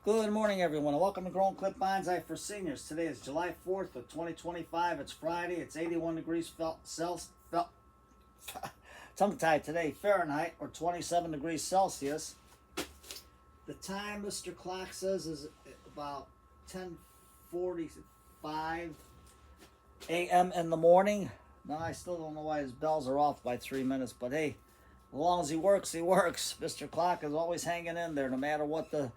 Good morning, everyone, and welcome to Growing Clip Bonsai for Seniors. Today is July 4th of 2025. It's Friday. It's 81 degrees tongue-tied today, Fahrenheit, or 27 degrees Celsius. The time, Mr. Clock says, is about 10:45 a.m. in the morning. Now, I still don't know why his bells are off by 3 minutes, but hey, as long as he works, he works. Mr. Clock is always hanging in there, no matter what the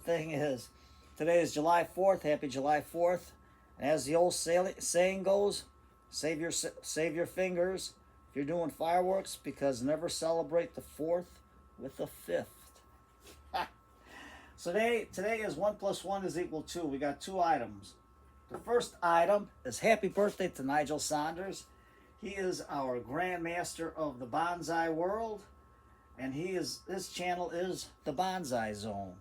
thing is. Today is July 4th. Happy July 4th. And as the old saying goes, save your fingers if you're doing fireworks, because never celebrate the 4th with the 5th. So today is 1 + 1 is equal 2. We got 2 items. The first item is happy birthday to Nigel Saunders. He is our grandmaster of the bonsai world, and his channel is the Bonsai Zone.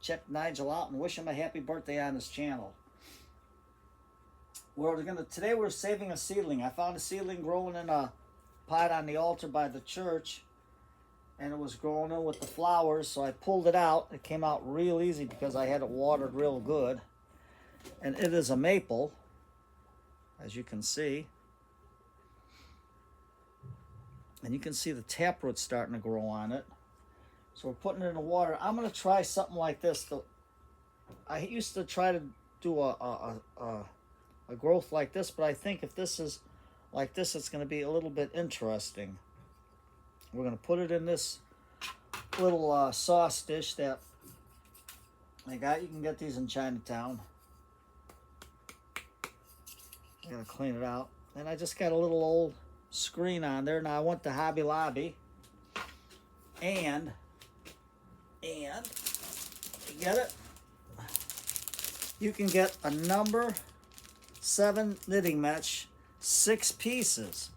Check Nigel out and wish him a happy birthday on his channel. Today we're saving a seedling. I found a seedling growing in a pot on the altar by the church, and it was growing in with the flowers, so I pulled it out. It came out real easy because I had it watered real good. And it is a maple, as you can see. And you can see the taproot starting to grow on it. So we're putting it in the water. I'm going to try something like this. I used to try to do a growth like this, but I think if this is like this, it's going to be a little bit interesting. We're going to put it in this little sauce dish that I got. You can get these in Chinatown. I got to clean it out. And I just got a little old screen on there. Now I went to Hobby Lobby, and you get it. You can get a number 7 knitting mesh, 6 pieces,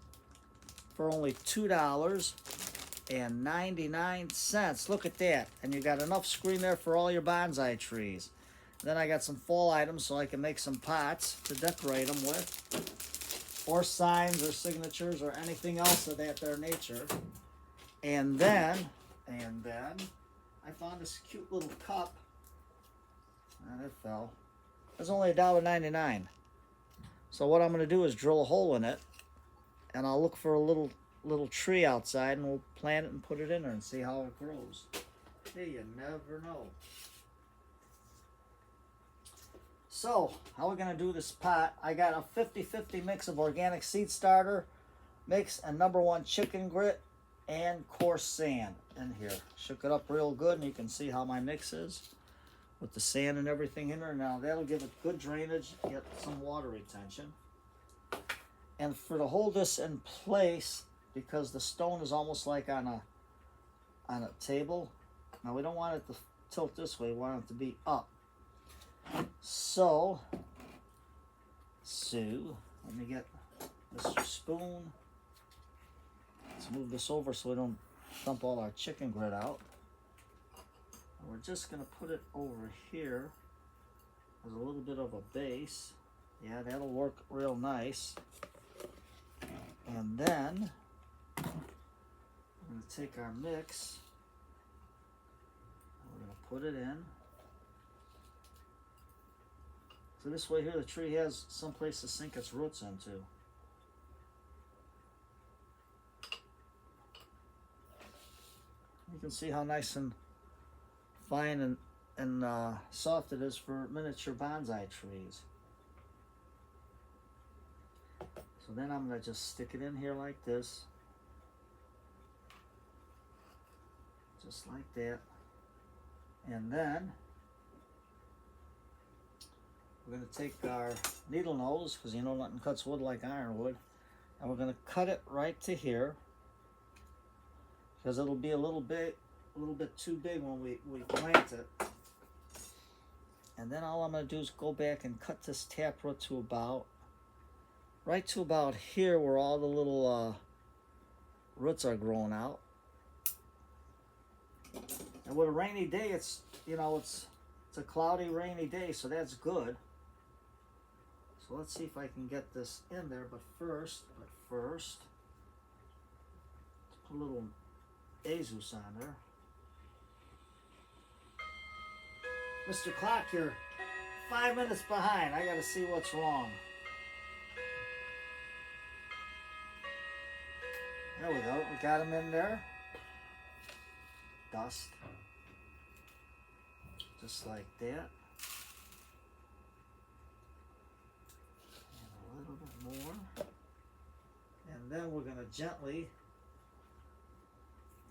for only $2.99. Look at that. And you got enough screen there for all your bonsai trees. Then I got some fall items so I can make some pots to decorate them with, or signs or signatures or anything else of that there nature. And then I found this cute little cup, and it fell. It's only $1.99. So what I'm going to do is drill a hole in it, and I'll look for a little tree outside, and we'll plant it and put it in there and see how it grows. Hey, you never know. So, how are we going to do this pot? I got a 50-50 mix of organic seed starter mix and #1 chicken grit and coarse sand in here. Shook it up real good, and you can see how my mix is with the sand and everything in there. Now, that'll give it good drainage, get some water retention. And to hold this in place, because the stone is almost like on a table. Now, we don't want it to tilt this way. We want it to be up. So let me get Mr. Spoon. Let's move this over so we don't dump all our chicken grit out. And we're just going to put it over here as a little bit of a base. Yeah, that'll work real nice. And then we're going to take our mix and we're going to put it in. So this way here, the tree has some place to sink its roots into. You can see how nice and fine and soft it is for miniature bonsai trees. So then I'm going to just stick it in here like this. Just like that. And then we're going to take our needle nose, because you know nothing cuts wood like ironwood, and we're going to cut it right to here, because it'll be a little bit too big when we plant it. And then all I'm going to do is go back and cut this taproot to about here, where all the little roots are growing out. And with a rainy day, it's a cloudy, rainy day, so that's good. So let's see if I can get this in there, but first, let's put a little azus on there. Mr. Clock, you're 5 minutes behind. I gotta see what's wrong. There we go. We got him in there. Dust. Just like that. And a little bit more. And then we're going to gently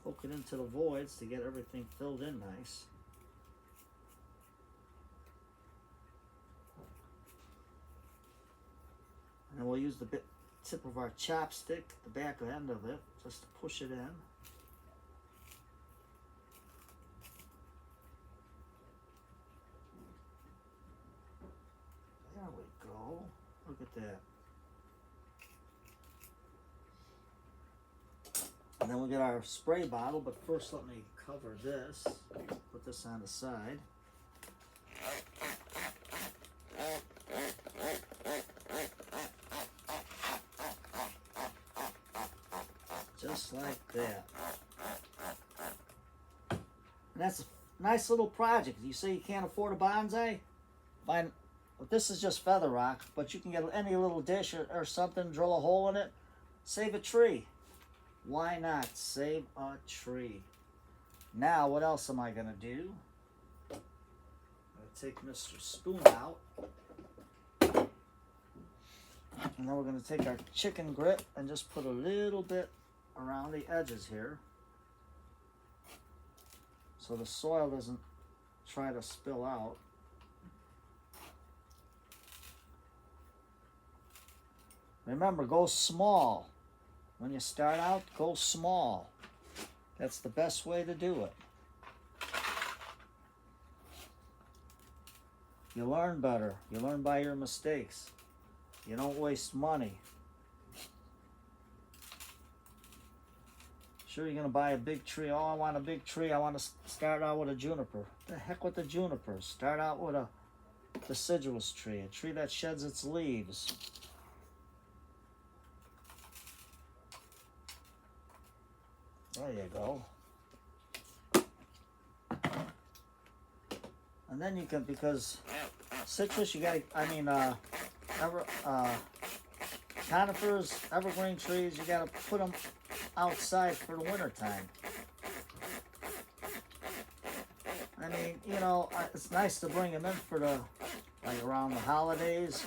poke it into the voids to get everything filled in nice. And then we'll use the tip of our chopstick, the back end of it, just to push it in. There we go. Look at that. And then we'll get our spray bottle, but first let me cover this. Put this on the side. Just like that. And that's a nice little project. You say you can't afford a bonsai? Fine. Well, this is just feather rock, but you can get any little dish or something, drill a hole in it, save a tree. Why not save a tree? Now, what else am I going to do? I'm going to take Mr. Spoon out. And then we're going to take our chicken grit and just put a little bit around the edges here, so the soil doesn't try to spill out. Remember, go small. When you start out, go small. That's the best way to do it. You learn better. You learn by your mistakes. You don't waste money. Sure, you're going to buy a big tree. Oh, I want a big tree. I want to start out with a juniper. The heck with the junipers. Start out with a deciduous tree, a tree that sheds its leaves. There you go. And then you can, because citrus, you got to, conifers, evergreen trees, you got to put them outside for the winter time. I mean, you know, it's nice to bring them in for the, like around the holidays,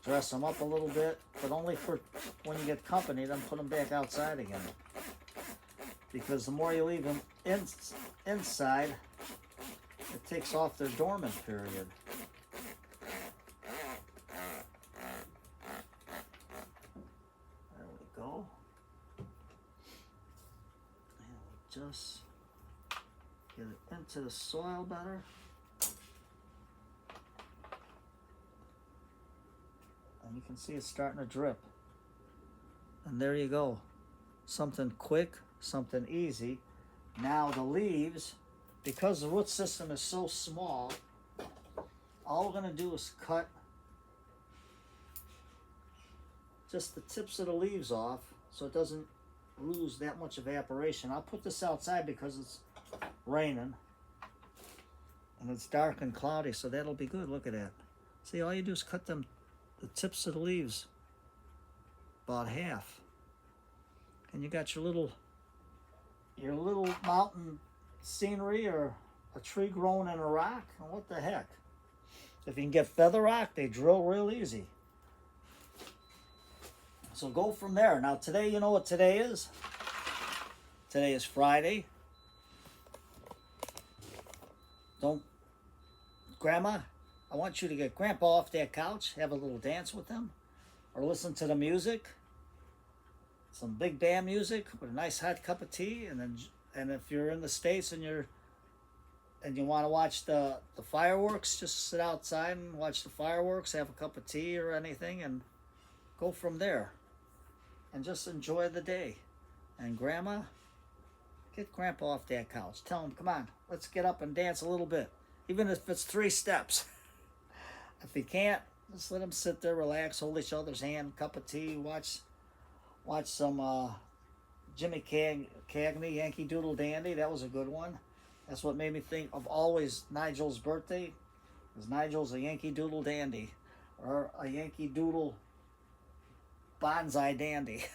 dress them up a little bit, but only for when you get company, then put them back outside again. Because the more you leave them inside, it takes off their dormant period. There we go. And we just get it into the soil better. And you can see it's starting to drip. And there you go. Something quick, something easy. Now the leaves, because the root system is so small, all we're going to do is cut just the tips of the leaves off so it doesn't lose that much evaporation. I'll put this outside because it's raining and it's dark and cloudy, so that'll be good. Look at that. See, all you do is cut the tips of the leaves about half, and you got your little mountain scenery or a tree growing in a rock. And what the heck? If you can get feather rock, they drill real easy. So go from there. Now today, you know what today is? Today is Friday. Grandma, I want you to get Grandpa off that couch, have a little dance with him, or listen to the music. Some big band music with a nice hot cup of tea, and if you're in the States and you want to watch the fireworks, just sit outside and watch the fireworks, have a cup of tea or anything, and go from there. And just enjoy the day. And Grandma, get Grandpa off that couch. Tell him, come on, let's get up and dance a little bit. Even if it's 3 steps. If he can't, just let him sit there, relax, hold each other's hand, cup of tea, watch some Jimmy Cagney, Yankee Doodle Dandy. That was a good one. That's what made me think of always Nigel's birthday, because Nigel's a Yankee Doodle dandy, or a Yankee Doodle bonsai dandy.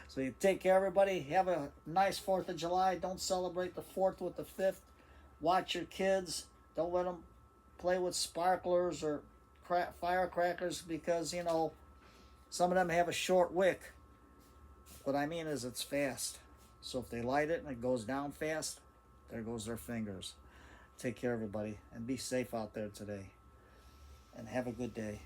So you take care, everybody. Have a nice 4th of July. Don't celebrate the 4th with the 5th. Watch your kids. Don't let them play with sparklers or firecrackers, because, you know, some of them have a short wick. What I mean is it's fast. So if they light it and it goes down fast, there goes their fingers. Take care, everybody, and be safe out there today. And have a good day.